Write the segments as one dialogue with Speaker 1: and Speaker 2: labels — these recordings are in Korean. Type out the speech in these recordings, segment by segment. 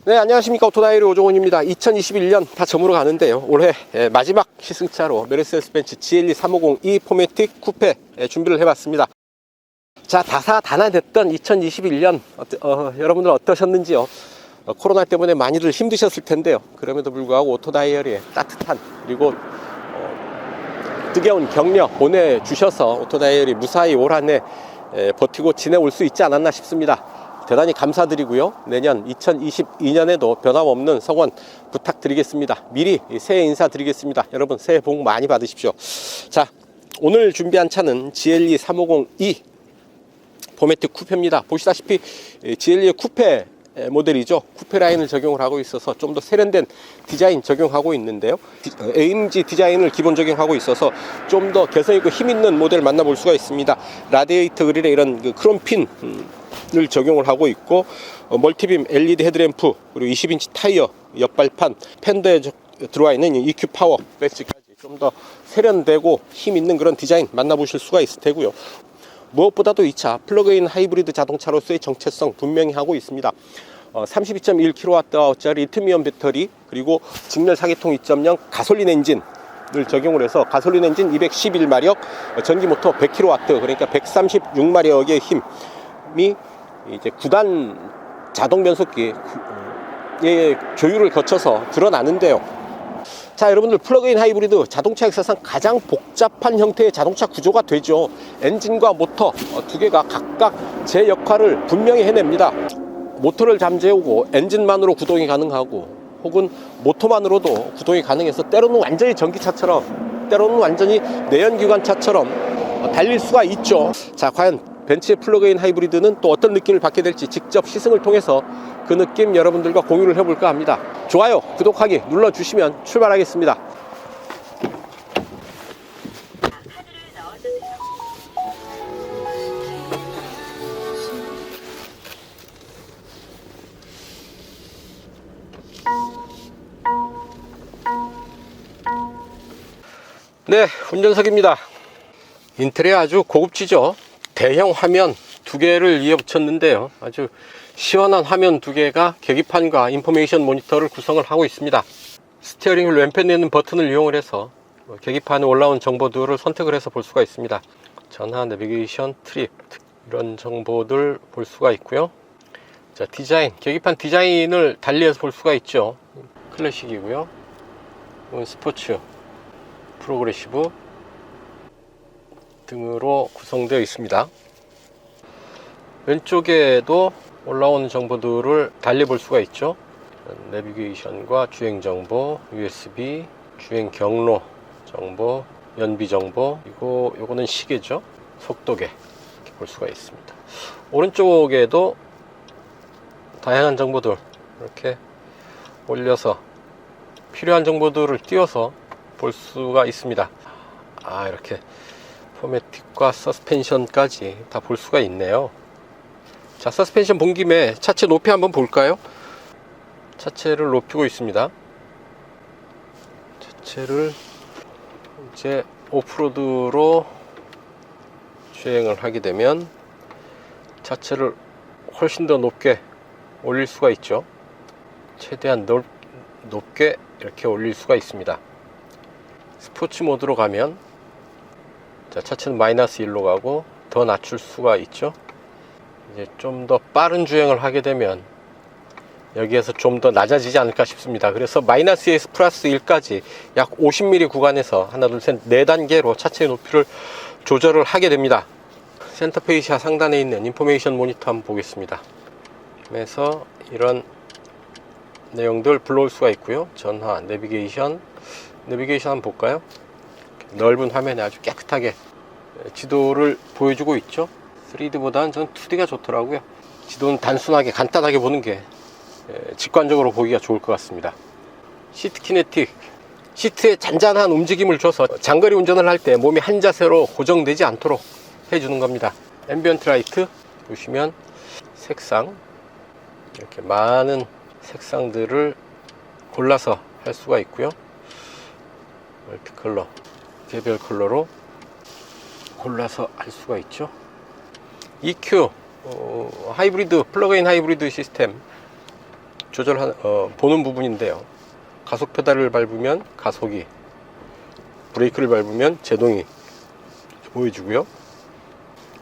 Speaker 1: 네, 안녕하십니까. 오토다이리 오종훈입니다. 2021년 다 저물어 가는데요. 올해 마지막 시승차로 메르세데스-벤츠 GLE 350e 포매틱 쿠페 준비를 해봤습니다. 자, 다사다난했던 2021년 여러분들 어떠셨는지요? 코로나 때문에 많이들 힘드셨을 텐데요. 그럼에도 불구하고 오토다이어리에 따뜻한 그리고 뜨거운 격려 보내주셔서 오토다이어리 무사히 올 한 해 버티고 지내올 수 있지 않았나 싶습니다. 대단히 감사드리고요. 내년 2022년에도 변함없는 성원 부탁드리겠습니다. 미리 새해 인사드리겠습니다. 여러분 새해 복 많이 받으십시오. 자, 오늘 준비한 차는 GLE 350e 포매틱 쿠페입니다. 보시다시피 GLE 쿠페 모델이죠. 쿠페 라인을 적용을 하고 있어서 좀 더 세련된 디자인 적용하고 있는데요. AMG 디자인을 기본 적용하고 있어서 좀 더 개성있고 힘있는 모델 만나볼 수가 있습니다. 라디에이터 그릴에 이런 그 크롬핀 을 적용을 하고 있고, 멀티빔 LED 헤드램프, 그리고 20인치 타이어, 옆발판, 팬더에 들어와 있는 EQ 파워 배지까지 좀 더 세련되고 힘있는 그런 디자인 만나보실 수가 있을 테고요. 무엇보다도 이 차 플러그인 하이브리드 자동차로서의 정체성 분명히 하고 있습니다. 32.1kWh짜리 리튬이온 배터리, 그리고 직렬 4기통 2.0 가솔린 엔진을 적용을 해서 가솔린 엔진 211마력, 전기 모터 100kW, 그러니까 136마력의 힘이 이제 9단 자동 변속기의 조율을 거쳐서 드러나는데요. 자, 여러분들 플러그인 하이브리드 자동차 역사상 가장 복잡한 형태의 자동차 구조가 되죠. 엔진과 모터 두 개가 각각 제 역할을 분명히 해냅니다. 모터를 잠재우고 엔진만으로 구동이 가능하고, 혹은 모터만으로도 구동이 가능해서 때로는 완전히 전기차처럼, 때로는 완전히 내연기관차처럼 달릴 수가 있죠. 자, 과연 벤츠의 플러그인 하이브리드는 또 어떤 느낌을 받게 될지 직접 시승을 통해서 그 느낌 여러분들과 공유를 해볼까 합니다. 좋아요, 구독하기 눌러주시면 출발하겠습니다. 네, 운전석입니다. 인테리어 아주 고급지죠. 대형 화면 두 개를 이어 붙였는데요. 아주 시원한 화면 두 개가 계기판과 인포메이션 모니터를 구성을 하고 있습니다. 스티어링 휠 왼편에 있는 버튼을 이용을 해서 계기판에 올라온 정보들을 선택을 해서 볼 수가 있습니다. 전화, 내비게이션, 트립, 이런 정보들 볼 수가 있고요. 자, 디자인, 계기판 디자인을 달리해서 볼 수가 있죠. 클래식이고요. 스포츠, 프로그레시브 등으로 구성되어 있습니다. 왼쪽에도 올라오는 정보들을 달리 볼 수가 있죠. 내비게이션과 주행 정보, USB, 주행 경로 정보, 연비 정보, 그리고 요거는 시계죠. 속도계 이렇게 볼 수가 있습니다. 오른쪽에도 다양한 정보들 이렇게 올려서 필요한 정보들을 띄워서 볼 수가 있습니다. 이렇게 포매틱과 서스펜션까지 다 볼 수가 있네요. 자, 서스펜션 본 김에 차체 높이 한번 볼까요? 차체를 높이고 있습니다. 차체를 이제 오프로드로 주행을 하게 되면 차체를 훨씬 더 높게 올릴 수가 있죠. 최대한 높게 이렇게 올릴 수가 있습니다. 스포츠 모드로 가면, 자, 차체는 마이너스 1로 가고 더 낮출 수가 있죠. 이제 좀 더 빠른 주행을 하게 되면 여기에서 좀 더 낮아지지 않을까 싶습니다. 그래서 마이너스 1에서 플러스 1까지 약 50mm 구간에서 하나, 둘, 셋, 4단계로 차체의 높이를 조절을 하게 됩니다. 센터페이시아 상단에 있는 인포메이션 모니터 한번 보겠습니다. 그래서 이런 내용들 불러올 수가 있고요. 전화, 내비게이션 한번 볼까요? 넓은 화면에 아주 깨끗하게 지도를 보여주고 있죠. 3D보다는 저는 2D가 좋더라고요. 지도는 단순하게 간단하게 보는 게 직관적으로 보기가 좋을 것 같습니다. 시트 키네틱, 시트에 잔잔한 움직임을 줘서 장거리 운전을 할 때 몸이 한 자세로 고정되지 않도록 해주는 겁니다. 앰비언트 라이트 보시면 색상, 이렇게 많은 색상들을 골라서 할 수가 있고요. 멀티컬러, 개별 컬러로 골라서 할 수가 있죠. EQ, 하이브리드, 플러그인 하이브리드 시스템 보는 부분인데요. 가속 페달을 밟으면 가속이, 브레이크를 밟으면 제동이 보여주고요.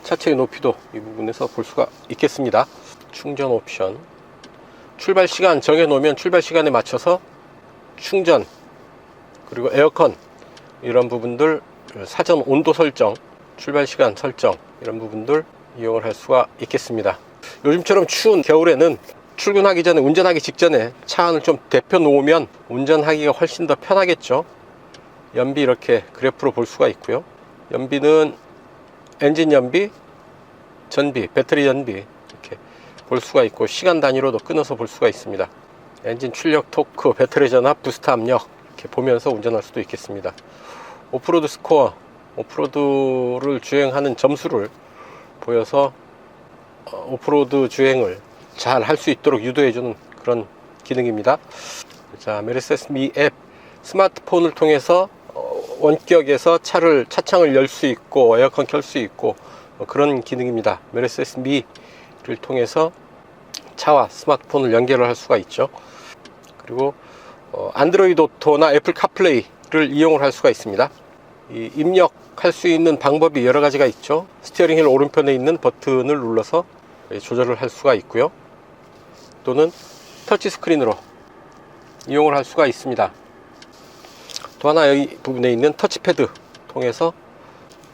Speaker 1: 차체의 높이도 이 부분에서 볼 수가 있겠습니다. 충전 옵션, 출발 시간 정해 놓으면 출발 시간에 맞춰서 충전, 그리고 에어컨 이런 부분들, 사전 온도 설정, 출발 시간 설정 이런 부분들 이용을 할 수가 있겠습니다. 요즘처럼 추운 겨울에는 출근하기 전에, 운전하기 직전에 차 안을 좀 데펴 놓으면 운전하기가 훨씬 더 편하겠죠. 연비 이렇게 그래프로 볼 수가 있고요. 연비는 엔진 연비, 전비, 배터리 연비 이렇게 볼 수가 있고, 시간 단위로도 끊어서 볼 수가 있습니다. 엔진 출력, 토크, 배터리 전압, 부스트 압력 이렇게 보면서 운전할 수도 있겠습니다. 오프로드 스코어, 오프로드를 주행하는 점수를 보여서 오프로드 주행을 잘 할 수 있도록 유도해주는 그런 기능입니다. 자, 메르세데스 미 앱, 스마트폰을 통해서 원격에서 차창을 열 수 있고 에어컨 켤 수 있고 그런 기능입니다. 메르세데스 미를 통해서 차와 스마트폰을 연결을 할 수가 있죠. 그리고 안드로이드 오토나 애플 카플레이를 이용을 할 수가 있습니다. 입력할 수 있는 방법이 여러 가지가 있죠. 스티어링 휠 오른편에 있는 버튼을 눌러서 조절을 할 수가 있고요. 또는 터치 스크린으로 이용을 할 수가 있습니다. 또 하나 여기 부분에 있는 터치패드 통해서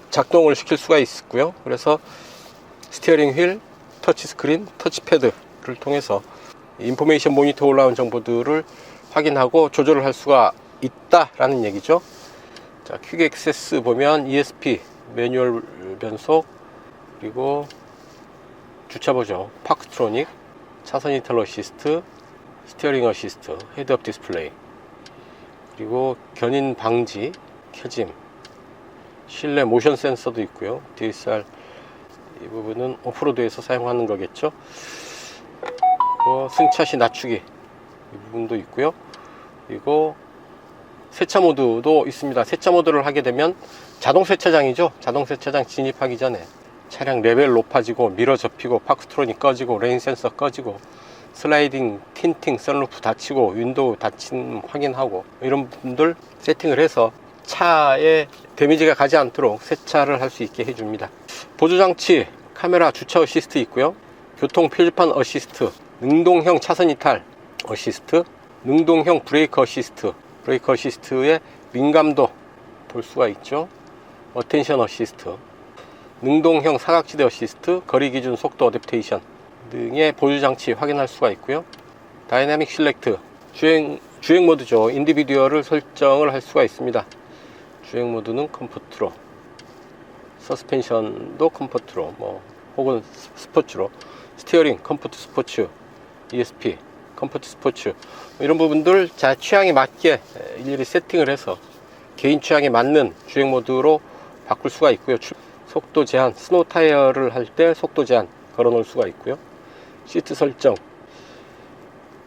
Speaker 1: 작동을 시킬 수가 있고요. 그래서 스티어링 휠, 터치 스크린, 터치패드를 통해서 인포메이션 모니터 올라온 정보들을 확인하고 조절을 할 수가 있다라는 얘기죠. 자, 퀵 액세스 보면 ESP, 매뉴얼 변속, 그리고 주차 보조, 파크트로닉, 차선 이탈 어시스트, 스티어링 어시스트, 헤드업 디스플레이, 그리고 견인 방지, 켜짐, 실내 모션 센서도 있고요. DSR 이 부분은 오프로드에서 사용하는 거겠죠. 승차 시 낮추기 이 부분도 있고요. 그리고 세차 모드도 있습니다. 세차 모드를 하게 되면 자동 세차장이죠. 자동 세차장 진입하기 전에 차량 레벨 높아지고, 미러 접히고, 파크트로닉 꺼지고, 레인 센서 꺼지고, 슬라이딩, 틴팅, 선루프 닫히고, 윈도우 닫힘 확인하고, 이런 부분들 세팅을 해서 차에 데미지가 가지 않도록 세차를 할 수 있게 해줍니다. 보조장치, 카메라, 주차 어시스트 있고요. 교통 표지판 어시스트, 능동형 차선 이탈 어시스트, 능동형 브레이크 어시스트, 브레이크 어시스트의 민감도 볼 수가 있죠. 어텐션 어시스트, 능동형 사각지대 어시스트, 거리 기준 속도 어댑테이션 등의 보조장치 확인할 수가 있고요. 다이나믹 실렉트, 주행 모드죠. 인디비듀얼을 설정을 할 수가 있습니다. 주행 모드는 컴포트로, 서스펜션도 컴포트로, 혹은 스포츠로, 스티어링 컴포트 스포츠, ESP 컴포트 스포츠, 이런 부분들 자 취향에 맞게 일일이 세팅을 해서 개인 취향에 맞는 주행 모드로 바꿀 수가 있고요. 속도 제한, 스노우 타이어를 할 때 속도 제한 걸어 놓을 수가 있고요. 시트 설정,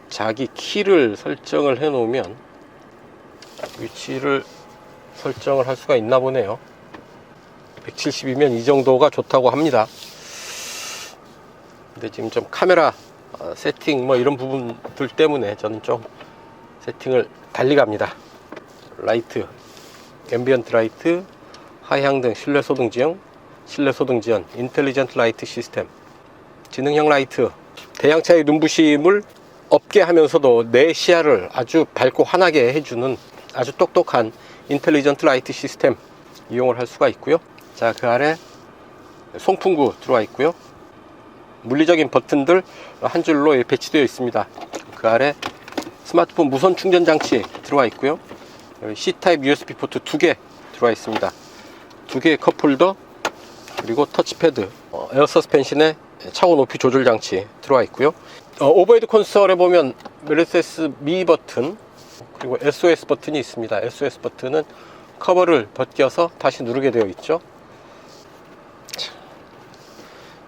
Speaker 1: 자기 키를 설정을 해 놓으면 위치를 설정을 할 수가 있나 보네요. 170이면 이 정도가 좋다고 합니다. 근데 지금 좀 카메라 세팅 이런 부분들 때문에 저는 좀 세팅을 달리 갑니다. 라이트, 앰비언트 라이트, 하향등, 실내 소등 지형, 인텔리전트 라이트 시스템, 지능형 라이트, 대양차의 눈부심을 없게 하면서도 내 시야를 아주 밝고 환하게 해주는 아주 똑똑한 인텔리전트 라이트 시스템 이용을 할 수가 있고요. 자, 그 아래 송풍구 들어와 있고요. 물리적인 버튼들 한 줄로 배치되어 있습니다. 그 아래 스마트폰 무선 충전 장치 들어와 있고요. C타입 USB 포트 2개 들어와 있습니다. 2개의 컵홀더, 그리고 터치패드, 에어 서스펜션의 차고 높이 조절 장치 들어와 있고요. 오버헤드 콘솔에 보면 메르세데스 미 버튼, 그리고 SOS 버튼이 있습니다. SOS 버튼은 커버를 벗겨서 다시 누르게 되어 있죠.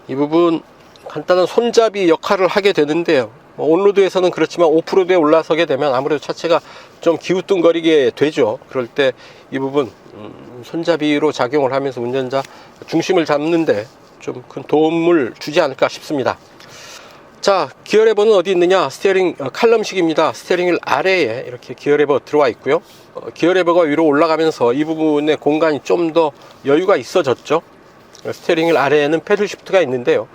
Speaker 1: 이 부분 간단한 손잡이 역할을 하게 되는데요. 온로드에서는 그렇지만 오프로드에 올라서게 되면 아무래도 차체가 좀 기우뚱거리게 되죠. 그럴 때 이 부분 손잡이로 작용을 하면서 운전자 중심을 잡는데 좀 큰 도움을 주지 않을까 싶습니다. 자, 기어 레버는 어디 있느냐? 스티어링 칼럼식입니다. 스티어링 휠 아래에 이렇게 기어 레버 들어와 있고요. 기어 레버가 위로 올라가면서 이 부분의 공간이 좀 더 여유가 있어졌죠. 스티어링 휠 아래에는 패들 시프트가 있는데요.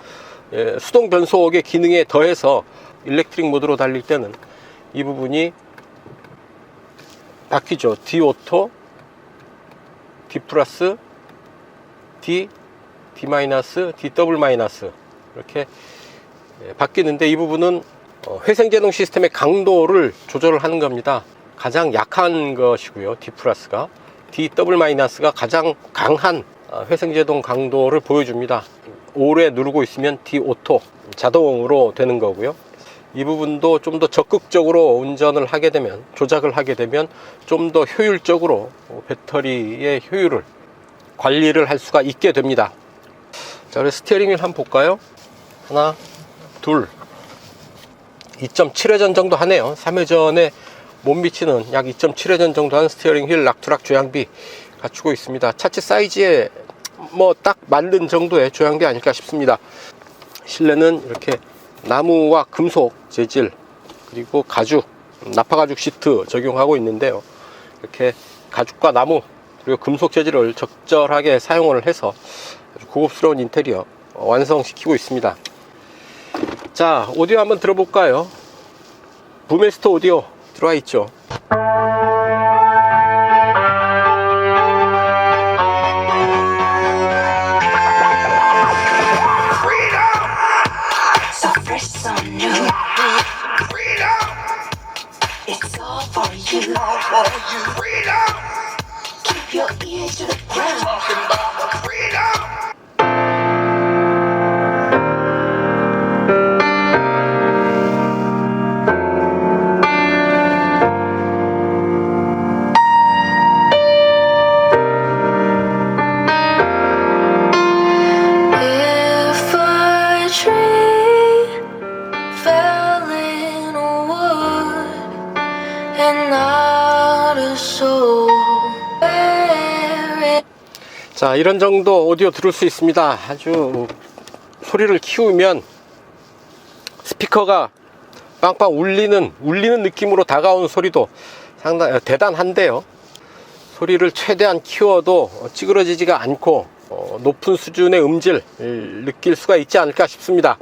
Speaker 1: 수동 변속의 기능에 더해서 일렉트릭 모드로 달릴 때는 이 부분이 바뀌죠. D 오토, D 플러스, D 마이너스, D 더블 마이너스 이렇게 바뀌는데, 이 부분은 회생제동 시스템의 강도를 조절을 하는 겁니다. 가장 약한 것이고요. D 플러스가, D 더블 마이너스가 가장 강한 회생제동 강도를 보여줍니다. 오래 누르고 있으면 D 오토 자동으로 되는 거고요. 이 부분도 좀 더 적극적으로 운전을 하게 되면, 조작을 하게 되면 좀 더 효율적으로 배터리의 효율을 관리를 할 수가 있게 됩니다. 자, 그래서 스티어링 휠 한번 볼까요? 하나, 둘, 2.7회전 정도 하네요. 3회전에 못 미치는 약 2.7회전 정도 하는 스티어링 휠 락투락 조향비 갖추고 있습니다. 차체 사이즈에 뭐 딱 맞는 정도의 조향비 아닐까 싶습니다. 실내는 이렇게 나무와 금속 재질, 그리고 가죽, 나파 가죽 시트 적용하고 있는데요. 이렇게 가죽과 나무 그리고 금속 재질을 적절하게 사용을 해서 아주 고급스러운 인테리어 완성시키고 있습니다. 자, 오디오 한번 들어볼까요? 부메스터 오디오 들어와 있죠. 자, 이런 정도 오디오 들을 수 있습니다. 아주 소리를 키우면 스피커가 빵빵 울리는 느낌으로 다가오는 소리도 상당히 대단한데요. 소리를 최대한 키워도 찌그러지지가 않고 높은 수준의 음질 느낄 수가 있지 않을까 싶습니다.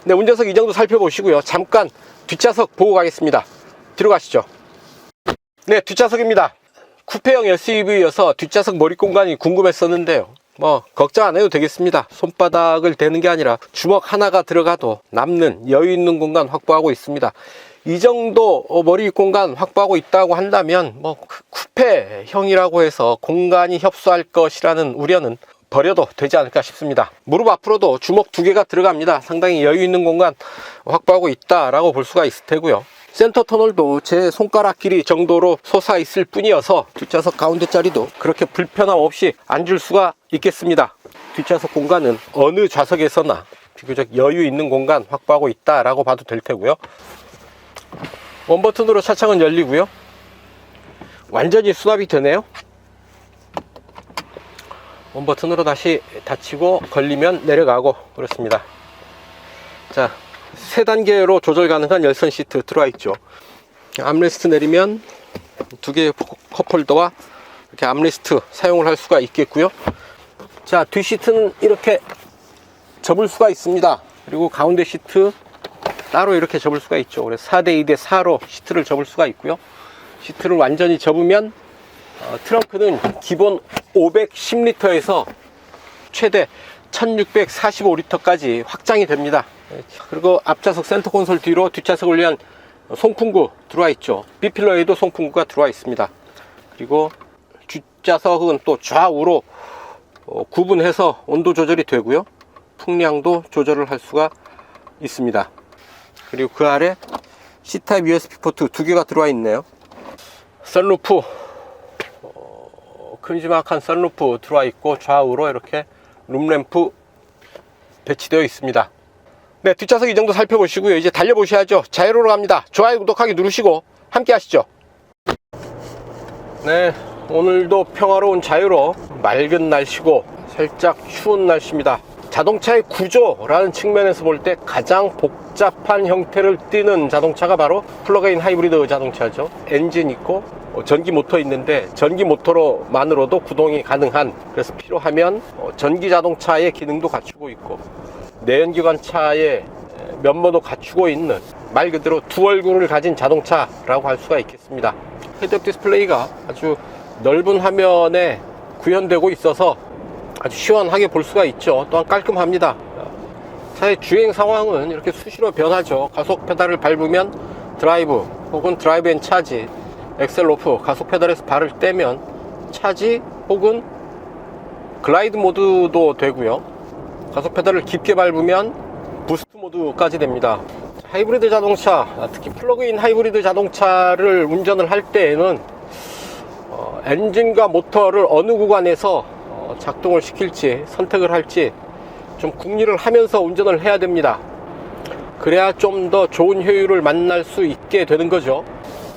Speaker 1: 네, 운전석 이 정도 살펴보시고요. 잠깐 뒷좌석 보고 가겠습니다. 뒤로 가시죠. 네, 뒷좌석입니다. 쿠페형 SUV여서 뒷좌석 머리 공간이 궁금했었는데요. 뭐 걱정 안 해도 되겠습니다. 손바닥을 대는 게 아니라 주먹 하나가 들어가도 남는 여유 있는 공간 확보하고 있습니다. 이 정도 머리 공간 확보하고 있다고 한다면 뭐 쿠페형이라고 해서 공간이 협소할 것이라는 우려는 버려도 되지 않을까 싶습니다. 무릎 앞으로도 주먹 2개가 들어갑니다. 상당히 여유 있는 공간 확보하고 있다라고 볼 수가 있을 테고요. 센터 터널도 제 손가락 길이 정도로 솟아 있을 뿐이어서 뒷좌석 가운데 자리도 그렇게 불편함 없이 앉을 수가 있겠습니다. 뒷좌석 공간은 어느 좌석에서나 비교적 여유 있는 공간 확보하고 있다라고 봐도 될 테고요. 원버튼으로 차창은 열리고요. 완전히 수납이 되네요. 원버튼으로 다시 닫히고 걸리면 내려가고 그렇습니다. 자, 3단계로 조절 가능한 열선 시트 들어와 있죠. 암레스트 내리면 2개의 컵홀더와 이렇게 암레스트 사용을 할 수가 있겠고요. 자, 뒷 시트는 이렇게 접을 수가 있습니다. 그리고 가운데 시트 따로 이렇게 접을 수가 있죠. 그래서 4대 2대 4로 시트를 접을 수가 있고요. 시트를 완전히 접으면 트렁크는 기본 510리터에서 최대 1645리터까지 확장이 됩니다. 그리고 앞좌석 센터 콘솔 뒤로 뒷좌석을 위한 송풍구 들어와 있죠. B필러에도 송풍구가 들어와 있습니다. 그리고 뒷좌석은 또 좌우로 구분해서 온도 조절이 되고요. 풍량도 조절을 할 수가 있습니다. 그리고 그 아래 C타입 USB 포트 2개가 들어와 있네요. 선루프, 큼지막한 선루프 들어와 있고 좌우로 이렇게 룸램프 배치되어 있습니다. 네, 뒷좌석 이 정도 살펴보시고요. 이제 달려보셔야죠. 자유로로 갑니다. 좋아요, 구독하기 누르시고 함께 하시죠. 네, 오늘도 평화로운 자유로 맑은 날씨고 살짝 추운 날씨입니다. 자동차의 구조라는 측면에서 볼 때 가장 복잡한 형태를 띠는 자동차가 바로 플러그인 하이브리드 자동차죠. 엔진 있고 전기 모터 있는데 전기 모터로만으로도 구동이 가능한, 그래서 필요하면 전기 자동차의 기능도 갖추고 있고 내연기관차의 면모도 갖추고 있는, 말 그대로 두 얼굴을 가진 자동차라고 할 수가 있겠습니다. 헤드업 디스플레이가 아주 넓은 화면에 구현되고 있어서 아주 시원하게 볼 수가 있죠. 또한 깔끔합니다. 차의 주행 상황은 이렇게 수시로 변하죠. 가속 페달을 밟으면 드라이브 혹은 드라이브 앤 차지, 엑셀 오프, 가속 페달에서 발을 떼면 차지 혹은 글라이드 모드도 되고요. 가속 페달을 깊게 밟으면 부스트 모드까지 됩니다. 하이브리드 자동차, 특히 플러그인 하이브리드 자동차를 운전을 할 때에는 엔진과 모터를 어느 구간에서 작동을 시킬지 선택을 할지 좀 궁리를 하면서 운전을 해야 됩니다. 그래야 좀 더 좋은 효율을 만날 수 있게 되는 거죠.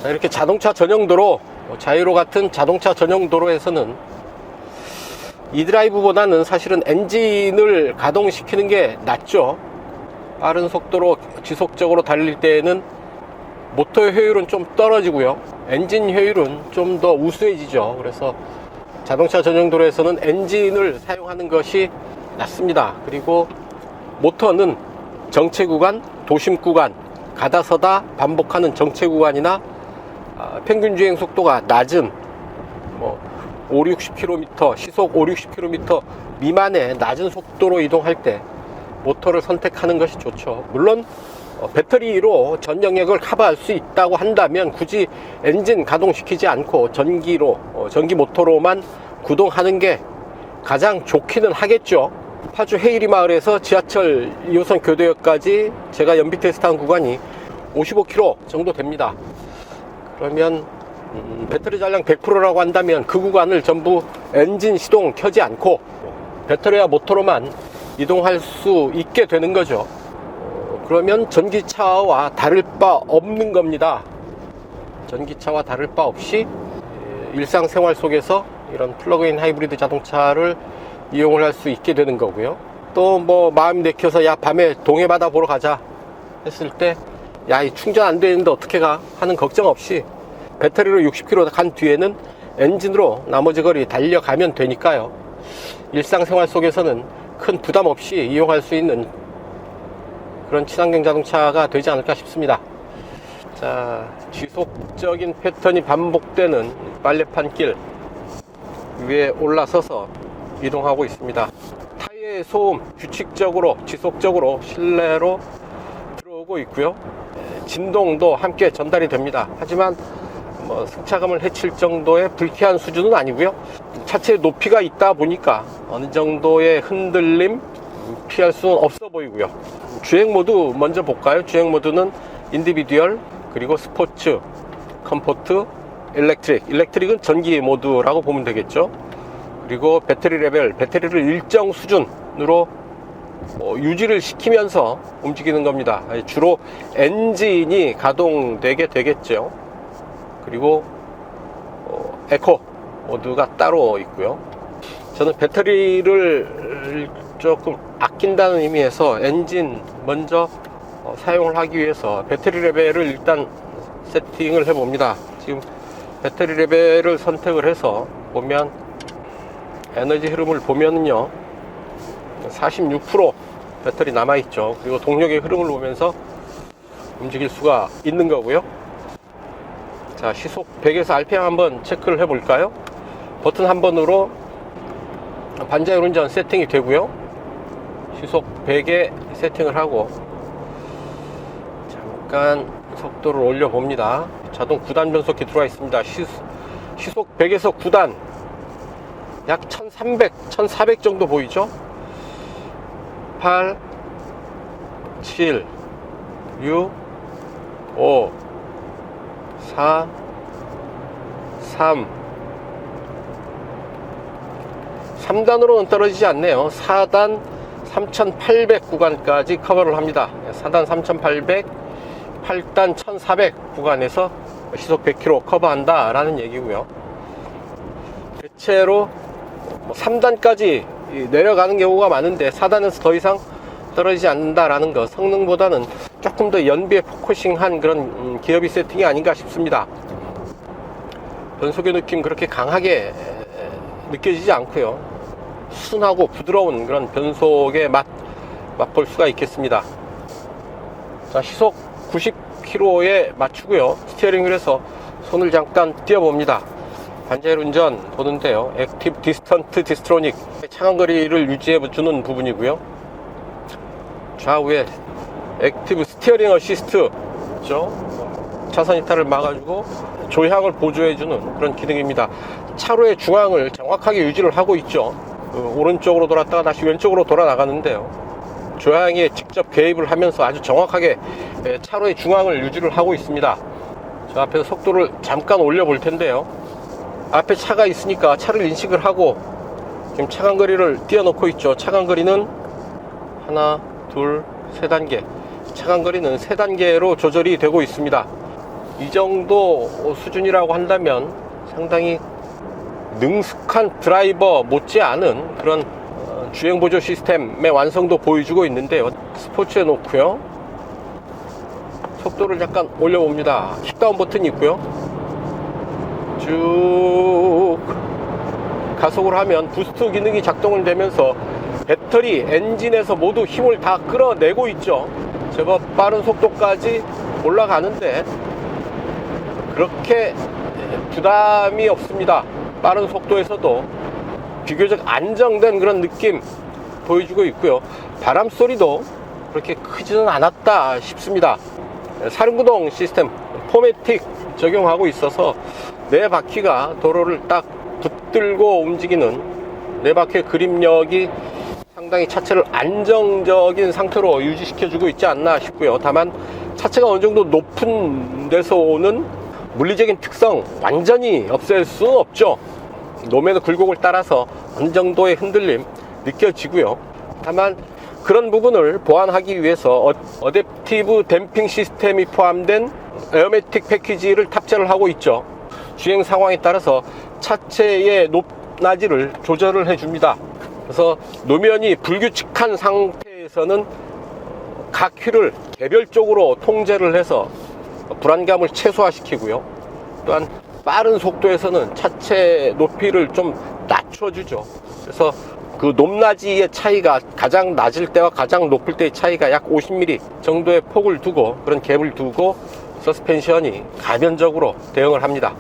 Speaker 1: 자, 이렇게 자동차 전용도로, 자유로 같은 자동차 전용도로에서는 이드라이브보다는 사실은 엔진을 가동시키는 게 낫죠. 빠른 속도로 지속적으로 달릴 때에는 모터의 효율은 좀 떨어지고요, 엔진 효율은 좀 더 우수해지죠. 그래서 자동차 전용도로에서는 엔진을 사용하는 것이 낫습니다. 그리고 모터는 정체 구간, 도심 구간, 가다 서다 반복하는 정체 구간이나 평균 주행 속도가 낮은 5, 60km, 시속 5, 60km 미만의 낮은 속도로 이동할 때 모터를 선택하는 것이 좋죠. 물론 배터리로 전 영역을 커버할 수 있다고 한다면 굳이 엔진 가동시키지 않고 전기로, 전기 모터로만 구동하는 게 가장 좋기는 하겠죠. 파주 헤이리 마을에서 지하철 2호선 교대역까지 제가 연비 테스트한 구간이 55km 정도 됩니다. 그러면 배터리 잔량 100%라고 한다면 그 구간을 전부 엔진 시동 켜지 않고 배터리와 모터로만 이동할 수 있게 되는 거죠. 그러면 전기차와 다를 바 없는 겁니다. 전기차와 다를 바 없이 일상생활 속에서 이런 플러그인 하이브리드 자동차를 이용을 할 수 있게 되는 거고요. 또 마음이 내켜서 야 밤에 동해바다 보러 가자 했을 때 야 이 충전 안 되는데 어떻게 가 하는 걱정 없이 배터리로 60km 간 뒤에는 엔진으로 나머지 거리 달려가면 되니까요. 일상생활 속에서는 큰 부담 없이 이용할 수 있는 그런 친환경 자동차가 되지 않을까 싶습니다. 자, 지속적인 패턴이 반복되는 빨래판 길 위에 올라서서 이동하고 있습니다. 타이어의 소음 규칙적으로 지속적으로 실내로 들어오고 있고요. 진동도 함께 전달이 됩니다. 하지만 승차감을 해칠 정도의 불쾌한 수준은 아니고요. 차체의 높이가 있다 보니까 어느 정도의 흔들림 피할 수는 없어 보이고요. 주행 모드 먼저 볼까요? 주행 모드는 인디비듀얼, 그리고 스포츠, 컴포트, 일렉트릭은 전기 모드라고 보면 되겠죠. 그리고 배터리 레벨, 배터리를 일정 수준으로 유지를 시키면서 움직이는 겁니다. 주로 엔진이 가동되게 되겠죠. 그리고 에코 모드가 따로 있고요. 저는 배터리를 조금 아낀다는 의미에서 엔진 먼저 사용을 하기 위해서 배터리 레벨을 일단 세팅을 해 봅니다. 지금 배터리 레벨을 선택을 해서 보면 에너지 흐름을 보면은요 46% 배터리 남아있죠. 그리고 동력의 흐름을 보면서 움직일 수가 있는 거고요. 자, 시속 100에서 RPM 한번 체크를 해 볼까요? 버튼 한 번으로 반자율 운전 세팅이 되고요. 시속 100에 세팅을 하고 잠깐 속도를 올려 봅니다. 자동 9단 변속기 들어와 있습니다. 시속 100에서 9단 약 1300, 1400 정도 보이죠? 8, 7, 6, 5, 4, 3, 3단으로는 떨어지지 않네요. 4단 3800 구간까지 커버를 합니다. 4단 3800, 8단 1400 구간에서 시속 100km 커버한다 라는 얘기고요. 대체로 3단까지 내려가는 경우가 많은데 4단에서 더 이상 떨어지지 않는다라는 것, 성능보다는 조금 더 연비에 포커싱한 그런 기어비 세팅이 아닌가 싶습니다. 변속의 느낌 그렇게 강하게 느껴지지 않고요, 순하고 부드러운 그런 변속의 맛볼 수가 있겠습니다. 자, 시속 90km에 맞추고요, 스티어링 휠에서 손을 잠깐 띄워봅니다. 반자율 운전 보는데요, 액티브 디스턴트 디스트로닉, 차간거리를 유지해주는 부분이고요, 좌우에 액티브 스티어링 어시스트, 차선 이탈을 막아주고 조향을 보조해주는 그런 기능입니다. 차로의 중앙을 정확하게 유지를 하고 있죠. 오른쪽으로 돌았다가 다시 왼쪽으로 돌아 나가는데요, 조향에 직접 개입을 하면서 아주 정확하게 차로의 중앙을 유지를 하고 있습니다. 저 앞에서 속도를 잠깐 올려 볼 텐데요, 앞에 차가 있으니까 차를 인식을 하고 지금 차간거리를 띄워놓고 있죠. 차간거리는 하나, 둘, 세 단계, 차간거리는 세 단계로 조절이 되고 있습니다. 이 정도 수준이라고 한다면 상당히 능숙한 드라이버 못지않은 그런 주행보조 시스템의 완성도 보여주고 있는데요, 스포츠에 놓고요, 속도를 잠깐 올려봅니다. 킥다운 버튼이 있고요, 쭉 가속을 하면 부스트 기능이 작동을 되면서 배터리, 엔진에서 모두 힘을 다 끌어내고 있죠. 제법 빠른 속도까지 올라가는데 그렇게 부담이 없습니다. 빠른 속도에서도 비교적 안정된 그런 느낌 보여주고 있고요, 바람 소리도 그렇게 크지는 않았다 싶습니다. 사륜구동 시스템 포매틱 적용하고 있어서 네 바퀴가 도로를 딱 붙들고 움직이는 네 바퀴의 그립력이 상당히 차체를 안정적인 상태로 유지시켜주고 있지 않나 싶고요. 다만 차체가 어느 정도 높은 데서 오는 물리적인 특성 완전히 없앨 수는 없죠. 노면의 굴곡을 따라서 어느 정도의 흔들림 느껴지고요. 다만 그런 부분을 보완하기 위해서 어댑티브 댐핑 시스템이 포함된 에어매틱 패키지를 탑재를 하고 있죠. 주행 상황에 따라서 차체의 높낮이를 조절을 해줍니다. 그래서 노면이 불규칙한 상태에서는 각 휠을 개별적으로 통제를 해서 불안감을 최소화시키고요, 또한 빠른 속도에서는 차체 높이를 좀 낮춰주죠. 그래서 그 높낮이의 차이가 가장 낮을 때와 가장 높을 때의 차이가 약 50mm 정도의 폭을 두고, 그런 갭을 두고 서스펜션이 가변적으로 대응을 합니다.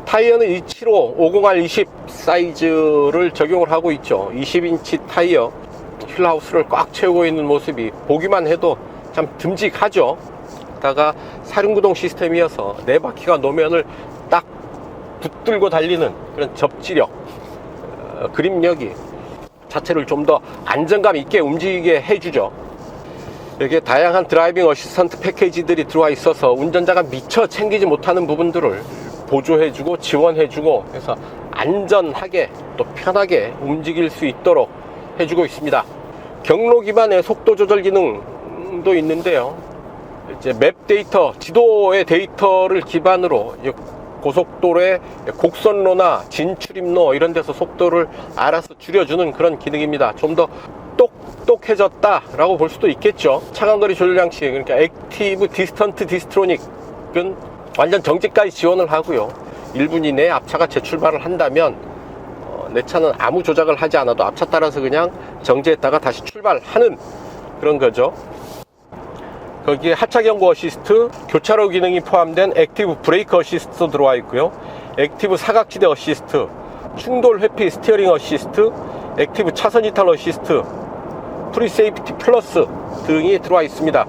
Speaker 1: 타이어는 275 50R20 사이즈를 적용을 하고 있죠. 20인치 타이어, 휠하우스를 꽉 채우고 있는 모습이 보기만 해도 참 듬직하죠. 게다가 사륜구동 시스템이어서 네 바퀴가 노면을 딱 붙들고 달리는 그런 접지력, 그립력이 자체를 좀 더 안정감 있게 움직이게 해주죠. 여기에 다양한 드라이빙 어시스턴트 패키지들이 들어와 있어서 운전자가 미처 챙기지 못하는 부분들을 보조해주고 지원해주고 해서 안전하게 또 편하게 움직일 수 있도록 해주고 있습니다. 경로 기반의 속도 조절 기능도 있는데요, 이제 맵 데이터, 지도의 데이터를 기반으로 고속도로의 곡선로나 진출입로 이런 데서 속도를 알아서 줄여주는 그런 기능입니다. 좀 더 똑똑해졌다 라고 볼 수도 있겠죠. 차간거리 조절 장치, 그러니까 액티브 디스턴트 디스트로닉은 완전 정지까지 지원을 하고요, 1분 이내에 앞차가 재출발을 한다면 내 차는 아무 조작을 하지 않아도 앞차 따라서 그냥 정지했다가 다시 출발하는 그런 거죠. 거기에 하차 경고 어시스트, 교차로 기능이 포함된 액티브 브레이크 어시스트도 들어와 있고요, 액티브 사각지대 어시스트, 충돌 회피 스티어링 어시스트, 액티브 차선 이탈 어시스트, 프리세이프티 플러스 등이 들어와 있습니다.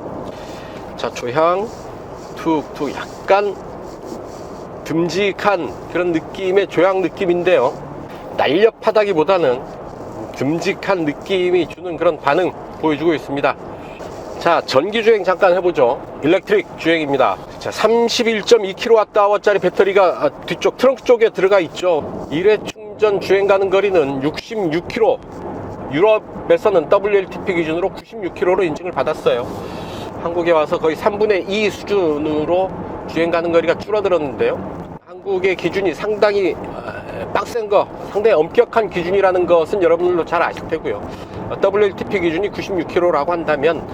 Speaker 1: 자, 조향 툭툭 약간 듬직한 그런 느낌의 조향 느낌인데요, 날렵하다기보다는 듬직한 느낌이 주는 그런 반응 보여주고 있습니다. 자, 전기 주행 잠깐 해보죠. 일렉트릭 주행입니다. 자, 31.2kWh짜리 배터리가 뒤쪽 트렁크 쪽에 들어가 있죠. 1회 충전 주행 가는 거리는 66km, 유럽에서는 WLTP 기준으로 96km로 인증을 받았어요. 한국에 와서 거의 3분의 2 수준으로 주행 가는 거리가 줄어들었는데요, 한국의 기준이 상당히 빡센 거, 상당히 엄격한 기준이라는 것은 여러분들도 잘 아실 테고요. WLTP 기준이 96km라고 한다면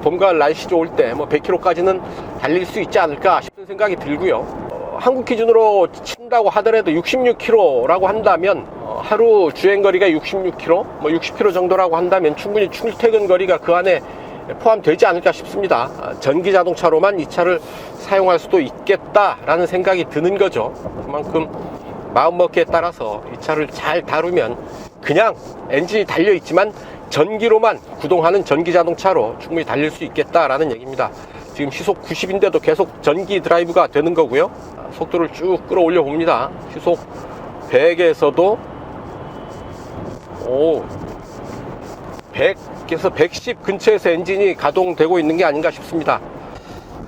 Speaker 1: 봄, 가을 날씨 좋을 때 뭐 100km까지는 달릴 수 있지 않을까 싶은 생각이 들고요. 한국 기준으로 친다고 하더라도 66km라고 한다면 하루 주행거리가 66km, 뭐 60km 정도라고 한다면 충분히 출퇴근 거리가 그 안에 포함되지 않을까 싶습니다. 전기 자동차로만 이 차를 사용할 수도 있겠다라는 생각이 드는 거죠. 그만큼 마음먹기에 따라서 이 차를 잘 다루면 그냥 엔진이 달려있지만 전기로만 구동하는 전기 자동차로 충분히 달릴 수 있겠다라는 얘기입니다. 지금 시속 90인데도 계속 전기 드라이브가 되는 거고요. 속도를 쭉 끌어올려 봅니다. 시속 100에서도 100에서 110 근처에서 엔진이 가동되고 있는 게 아닌가 싶습니다.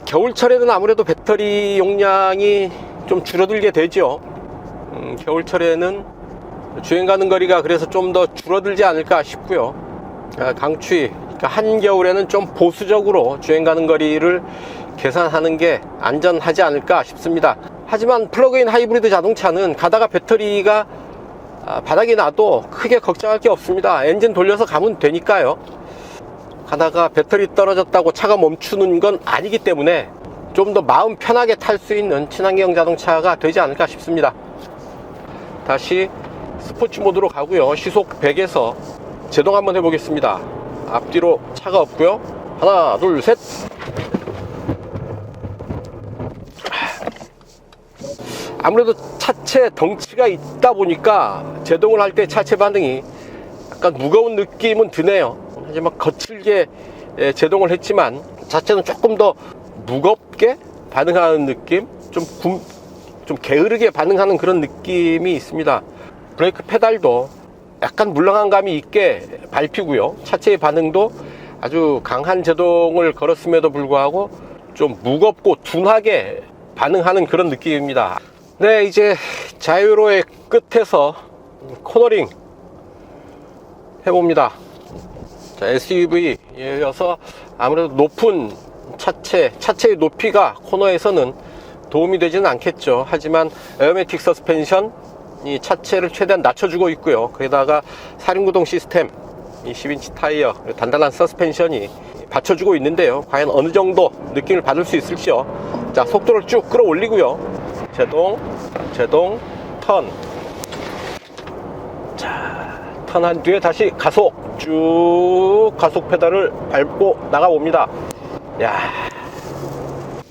Speaker 1: 겨울철에는 아무래도 배터리 용량이 좀 줄어들게 되죠. 겨울철에는 주행 가는 거리가 그래서 좀 더 줄어들지 않을까 싶고요. 강추위, 그러니까 한겨울에는 좀 보수적으로 주행 가는 거리를 계산하는 게 안전하지 않을까 싶습니다. 하지만 플러그인 하이브리드 자동차는 가다가 배터리가 바닥이 나도 크게 걱정할 게 없습니다. 엔진 돌려서 가면 되니까요. 가다가 배터리 떨어졌다고 차가 멈추는 건 아니기 때문에 좀 더 마음 편하게 탈 수 있는 친환경 자동차가 되지 않을까 싶습니다. 다시 스포츠 모드로 가고요. 시속 100에서 제동 한번 해보겠습니다. 앞뒤로 차가 없고요. 하나, 둘, 셋. 아무래도 차체 덩치가 있다 보니까 제동을 할 때 차체 반응이 약간 무거운 느낌은 드네요. 하지만 거칠게 제동을 했지만 자체는 조금 더 무겁게 반응하는 느낌, 좀 게으르게 반응하는 그런 느낌이 있습니다. 브레이크 페달도 약간 물렁한 감이 있게 밟히고요. 차체의 반응도 아주 강한 제동을 걸었음에도 불구하고 좀 무겁고 둔하게 반응하는 그런 느낌입니다. 네, 이제 자유로의 끝에서 코너링 해봅니다. 자, SUV여서 아무래도 높은 차체의 높이가 코너에서는 도움이 되지는 않겠죠. 하지만 에어매틱 서스펜션, 이 차체를 최대한 낮춰주고 있고요. 거기다가 사륜구동 시스템, 이 10인치 타이어, 단단한 서스펜션이 받쳐주고 있는데요. 과연 어느 정도 느낌을 받을 수 있을지요. 자, 속도를 쭉 끌어올리고요. 제동, 턴. 자, 턴한 뒤에 다시 가속, 쭉 가속 페달을 밟고 나가봅니다. 야,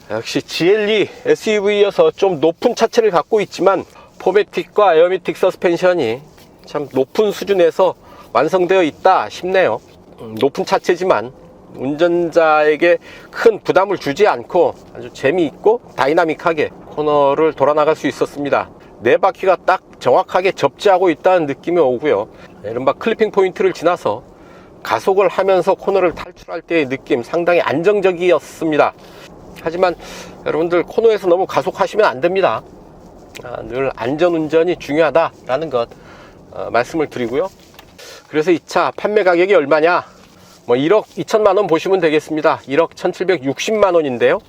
Speaker 1: 역시 GLE SUV여서 좀 높은 차체를 갖고 있지만 포매틱과 에어매틱 서스펜션이 참 높은 수준에서 완성되어 있다 싶네요. 높은 차체지만 운전자에게 큰 부담을 주지 않고 아주 재미있고 다이나믹하게 코너를 돌아 나갈 수 있었습니다. 네 바퀴가 딱 정확하게 접지하고 있다는 느낌이 오고요. 이른바 클리핑 포인트를 지나서 가속을 하면서 코너를 탈출할 때의 느낌, 상당히 안정적이었습니다. 하지만 여러분들 코너에서 너무 가속하시면 안 됩니다. 늘 안전운전이 중요하다라는 것 말씀을 드리고요. 그래서 이 차 판매 가격이 얼마냐? 뭐 1억 2천만 원 보시면 되겠습니다. 1억 1760만 원인데요.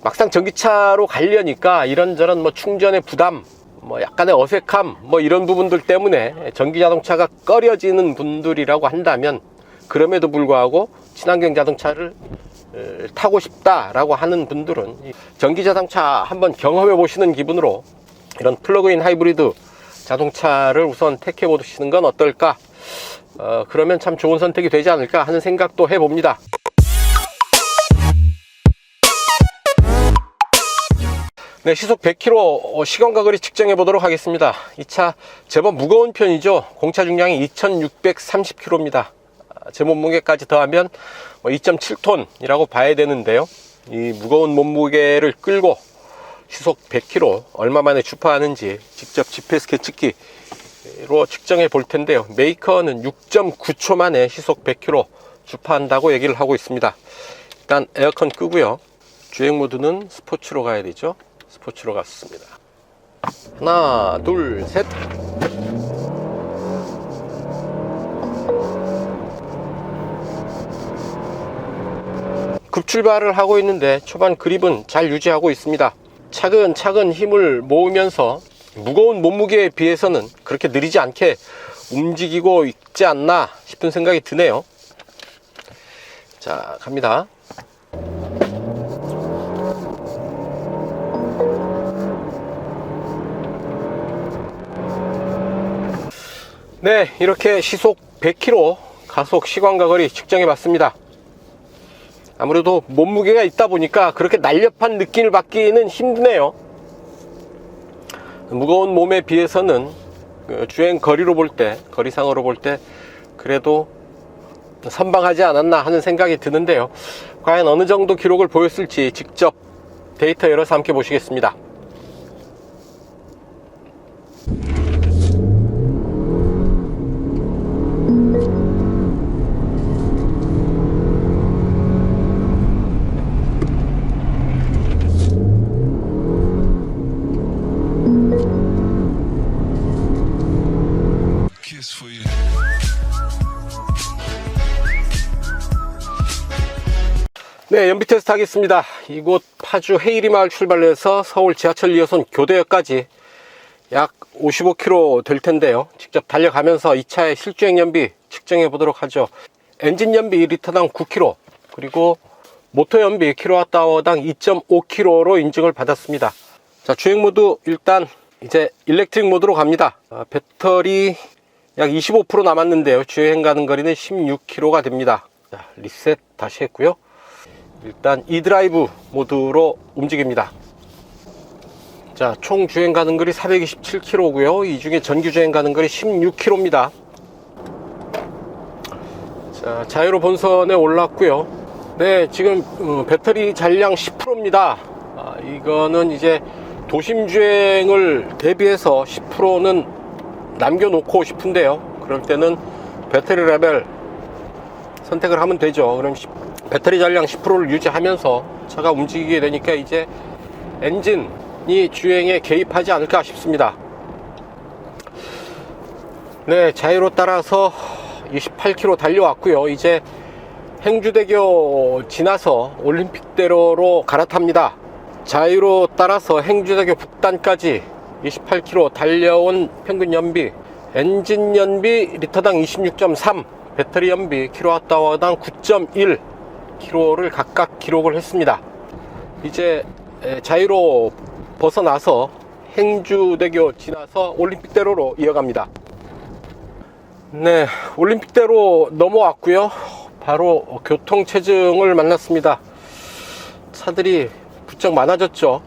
Speaker 1: 막상 전기차로 가려니까 이런저런 뭐 충전의 부담, 뭐 약간의 어색함, 뭐 이런 부분들 때문에 전기 자동차가 꺼려지는 분들이라고 한다면, 그럼에도 불구하고 친환경 자동차를 타고 싶다라고 하는 분들은 전기 자동차 한번 경험해 보시는 기분으로 이런 플러그인 하이브리드 자동차를 우선 택해 보시는 건 어떨까? 그러면 참 좋은 선택이 되지 않을까 하는 생각도 해봅니다. 네, 시속 100km 시간과 거리 측정해 보도록 하겠습니다. 이 차 제법 무거운 편이죠. 공차 중량이 2630kg입니다. 제 몸무게까지 더하면 2.7톤이라고 봐야 되는데요. 이 무거운 몸무게를 끌고 시속 100km 얼마 만에 주파하는지 직접 GPS 계측기로 측정해 볼 텐데요. 메이커는 6.9초 만에 시속 100km 주파한다고 얘기를 하고 있습니다. 일단 에어컨 끄고요. 주행 모드는 스포츠로 가야 되죠. 스포츠로 갔습니다. 하나, 둘, 셋. 급출발을 하고 있는데 초반 그립은 잘 유지하고 있습니다. 차근차근 힘을 모으면서 무거운 몸무게에 비해서는 그렇게 느리지 않게 움직이고 있지 않나 싶은 생각이 드네요. 자, 갑니다. 네, 이렇게 시속 100km 가속 시간과 거리 측정해 봤습니다. 아무래도 몸무게가 있다 보니까 그렇게 날렵한 느낌을 받기는 힘드네요. 무거운 몸에 비해서는 주행 거리로 볼 때, 거리상으로 볼 때 그래도 선방하지 않았나 하는 생각이 드는데요. 과연 어느 정도 기록을 보였을지 직접 데이터 열어서 함께 보시겠습니다. 네, 연비 테스트 하겠습니다. 이곳 파주 헤이리마을 출발해서 서울 지하철 2호선 교대역까지 약 55km 될 텐데요. 직접 달려가면서 이 차의 실주행 연비 측정해 보도록 하죠. 엔진 연비 리터당 9km, 그리고 모터 연비 킬로와트아워당 2.5km로 인증을 받았습니다. 자, 주행 모드 일단 이제 일렉트릭 모드로 갑니다. 배터리 약 25% 남았는데요. 주행 가는 거리는 16km가 됩니다. 자, 리셋 다시 했고요. 일단 e드라이브 모드로 움직입니다. 자, 총 주행 가는 거리 427km고요. 이 중에 전기 주행 가는 거리 16km입니다. 자, 자유로 본선에 올랐고요. 네, 지금 배터리 잔량 10%입니다. 이거는 이제 도심 주행을 대비해서 10%는 남겨놓고 싶은데요. 그럴 때는 배터리 레벨 선택을 하면 되죠. 그럼 배터리 잔량 10%를 유지하면서 차가 움직이게 되니까 이제 엔진이 주행에 개입하지 않을까 싶습니다. 네, 자유로 따라서 28km 달려왔고요. 이제 행주대교 지나서 올림픽대로로 갈아탑니다. 자유로 따라서 행주대교 북단까지 28km 달려온 평균 연비, 엔진 연비 리터당 26.3, 배터리 연비 킬로와트아워당 9.1km를 각각 기록을 했습니다. 이제 자유로 벗어나서 행주대교 지나서 올림픽대로로 이어갑니다. 네, 올림픽대로 넘어왔고요. 바로 교통체증을 만났습니다. 차들이 부쩍 많아졌죠.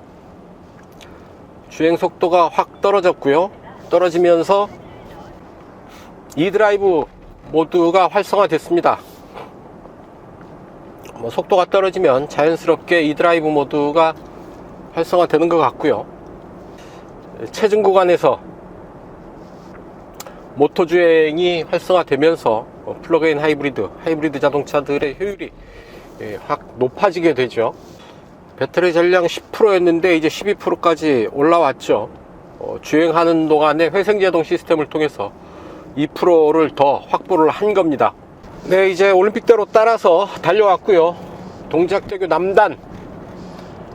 Speaker 1: 주행 속도가 확 떨어졌고요. 떨어지면서 e드라이브 모드가 활성화됐습니다. 속도가 떨어지면 자연스럽게 e드라이브 모드가 활성화되는 것 같고요. 체증 구간에서 모터 주행이 활성화되면서 플러그인 하이브리드 자동차들의 효율이 확 높아지게 되죠. 배터리 잔량 10%였는데 이제 12%까지 올라왔죠. 주행하는 동안에 회생제동 시스템을 통해서 2%를 더 확보를 한 겁니다. 네, 이제 올림픽대로 따라서 달려왔고요. 동작대교 남단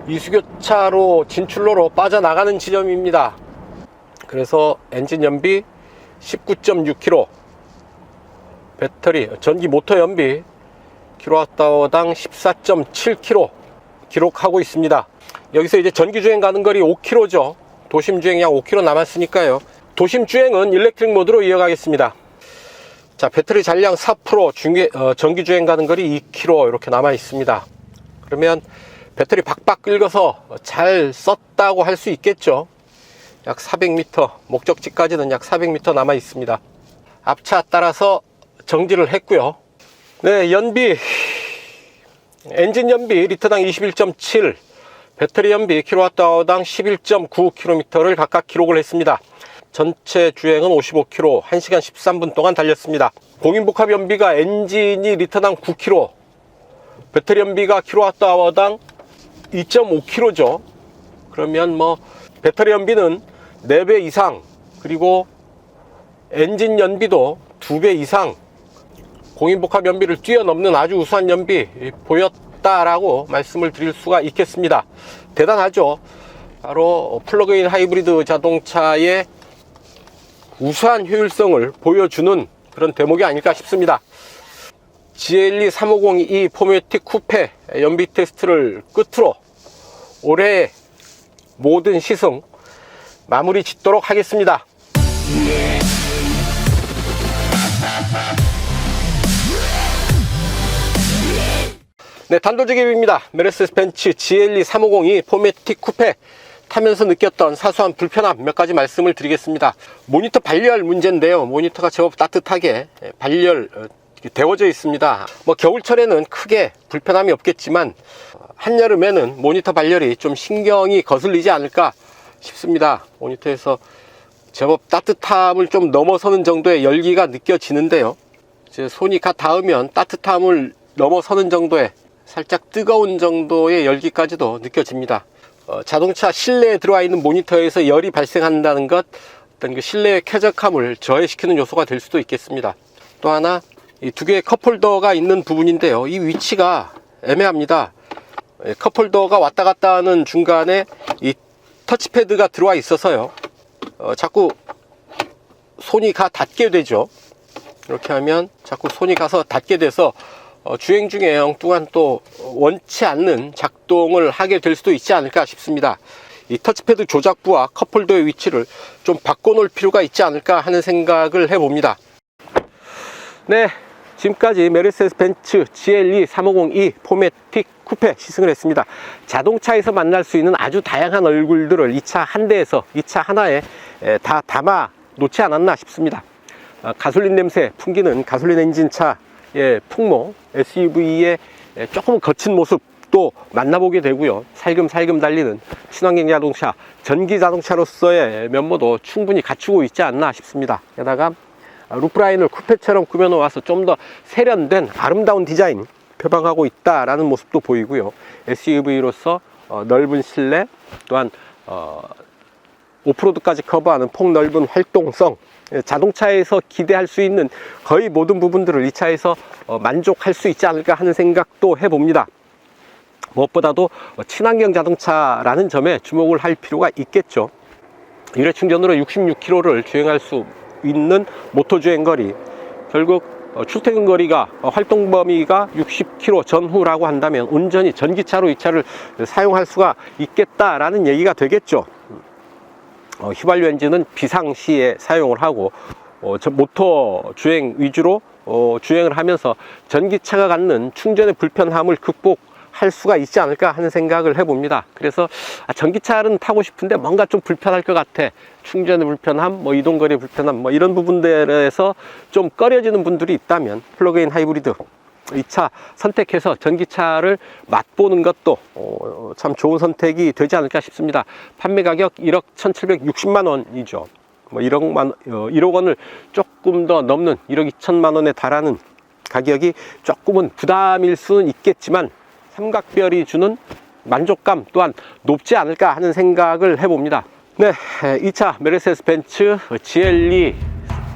Speaker 1: 이수교차로 진출로로 빠져나가는 지점입니다. 그래서 엔진 연비 19.6km, 배터리 전기 모터 연비 킬로와트아워당 14.7km 기록하고 있습니다. 여기서 이제 전기 주행 가는 거리 5km죠. 도심 주행 약 5km 남았으니까요. 도심 주행은 일렉트릭 모드로 이어가겠습니다. 자, 배터리 잔량 4%, 전기 주행 가는 거리 2km 이렇게 남아 있습니다. 그러면 배터리 박박 긁어서 잘 썼다고 할 수 있겠죠. 약 400m, 목적지까지는 약 400m 남아 있습니다. 앞차 따라서 정지를 했고요. 네, 연비, 엔진 연비 리터당 21.7, 배터리 연비 킬로와트아워당 11.9km를 각각 기록을 했습니다. 전체 주행은 55km, 1시간 13분 동안 달렸습니다. 공인복합 연비가 엔진이 리터당 9km, 배터리 연비가 킬로와트아워당 2.5km죠. 그러면 배터리 연비는 4배 이상, 그리고 엔진 연비도 2배 이상 공인복합 연비를 뛰어넘는 아주 우수한 연비 보였다라고 말씀을 드릴 수가 있겠습니다. 대단하죠. 바로 플러그인 하이브리드 자동차의 우수한 효율성을 보여주는 그런 대목이 아닐까 싶습니다. GLE 350e 포매틱 쿠페 연비 테스트를 끝으로 올해의 모든 시승 마무리 짓도록 하겠습니다. 네, 단도직 리뷰입니다. 메르세데스-벤츠 GLE 350e 포매틱 쿠페 타면서 느꼈던 사소한 불편함 몇 가지 말씀을 드리겠습니다. 모니터 발열 문제인데요. 모니터가 제법 따뜻하게 발열 데워져 있습니다. 뭐 겨울철에는 크게 불편함이 없겠지만 한여름에는 모니터 발열이 좀 신경이 거슬리지 않을까 싶습니다. 모니터에서 제법 따뜻함을 좀 넘어서는 정도의 열기가 느껴지는데요. 이제 손이 가 닿으면 따뜻함을 넘어서는 정도의 살짝 뜨거운 정도의 열기까지도 느껴집니다. 자동차 실내에 들어와 있는 모니터에서 열이 발생한다는 것, 어떤 그 실내의 쾌적함을 저해시키는 요소가 될 수도 있겠습니다. 또 하나, 이 두 개의 컵홀더가 있는 부분인데요. 이 위치가 애매합니다. 컵홀더가 왔다 갔다 하는 중간에 이 터치패드가 들어와 있어서요. 자꾸 손이 가 닿게 되죠. 이렇게 하면 자꾸 손이 가서 닿게 돼서 주행 중에 엉뚱한 또 원치 않는 작동을 하게 될 수도 있지 않을까 싶습니다. 이 터치패드 조작부와 컵홀더의 위치를 좀 바꿔놓을 필요가 있지 않을까 하는 생각을 해봅니다. 네, 지금까지 메르세데스-벤츠 GLE 350e 포매틱 쿠페 시승을 했습니다. 자동차에서 만날 수 있는 아주 다양한 얼굴들을 이 차 한 대에서 이 차 하나에 다 담아 놓지 않았나 싶습니다. 가솔린 냄새 풍기는 가솔린 엔진차의 풍모, SUV의 조금 거친 모습도 만나보게 되고요. 살금살금 달리는 친환경 자동차, 전기 자동차로서의 면모도 충분히 갖추고 있지 않나 싶습니다. 게다가 루프라인을 쿠페처럼 꾸며놓아서 좀 더 세련된 아름다운 디자인 표방하고 있다라는 모습도 보이고요. SUV로서 넓은 실내, 또한 오프로드까지 커버하는 폭넓은 활동성, 자동차에서 기대할 수 있는 거의 모든 부분들을 이 차에서 만족할 수 있지 않을까 하는 생각도 해봅니다. 무엇보다도 친환경 자동차라는 점에 주목을 할 필요가 있겠죠. 유례 충전으로 66km를 주행할 수 있는 모토 주행거리, 결국 출퇴근 거리가 활동 범위가 60km 전후라고 한다면 온전히 전기차로 이 차를 사용할 수가 있겠다라는 얘기가 되겠죠. 휘발유 엔진은 비상시에 사용을 하고 모터 주행 위주로 주행을 하면서 전기차가 갖는 충전의 불편함을 극복할 수가 있지 않을까 하는 생각을 해봅니다. 그래서 전기차는 타고 싶은데 뭔가 좀 불편할 것 같아. 충전의 불편함, 이동거리 불편함, 이런 부분들에서 좀 꺼려지는 분들이 있다면 플러그인 하이브리드 이 차 선택해서 전기차를 맛보는 것도 참 좋은 선택이 되지 않을까 싶습니다. 판매 가격 1억 1760만 원이죠. 1억 원을 조금 더 넘는 1억 2천만 원에 달하는 가격이 조금은 부담일 수는 있겠지만 삼각별이 주는 만족감 또한 높지 않을까 하는 생각을 해봅니다. 네, 이 차 메르세데스-벤츠 GLE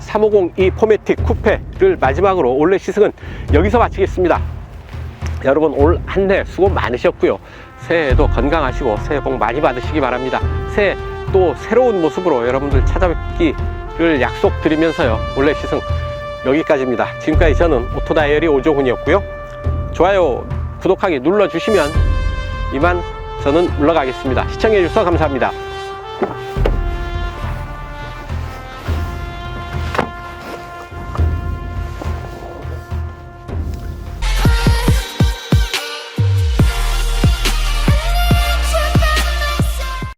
Speaker 1: 350e 포매틱 쿠페를 마지막으로 올해 시승은 여기서 마치겠습니다. 여러분 올 한 해 수고 많으셨고요. 새해에도 건강하시고 새해 복 많이 받으시기 바랍니다. 새해 또 새로운 모습으로 여러분들 찾아뵙기를 약속드리면서요. 올해 시승 여기까지입니다. 지금까지 저는 오토다이어리 오종훈이었고요. 좋아요, 구독하기 눌러주시면 이만 저는 물러가겠습니다. 시청해주셔서 감사합니다.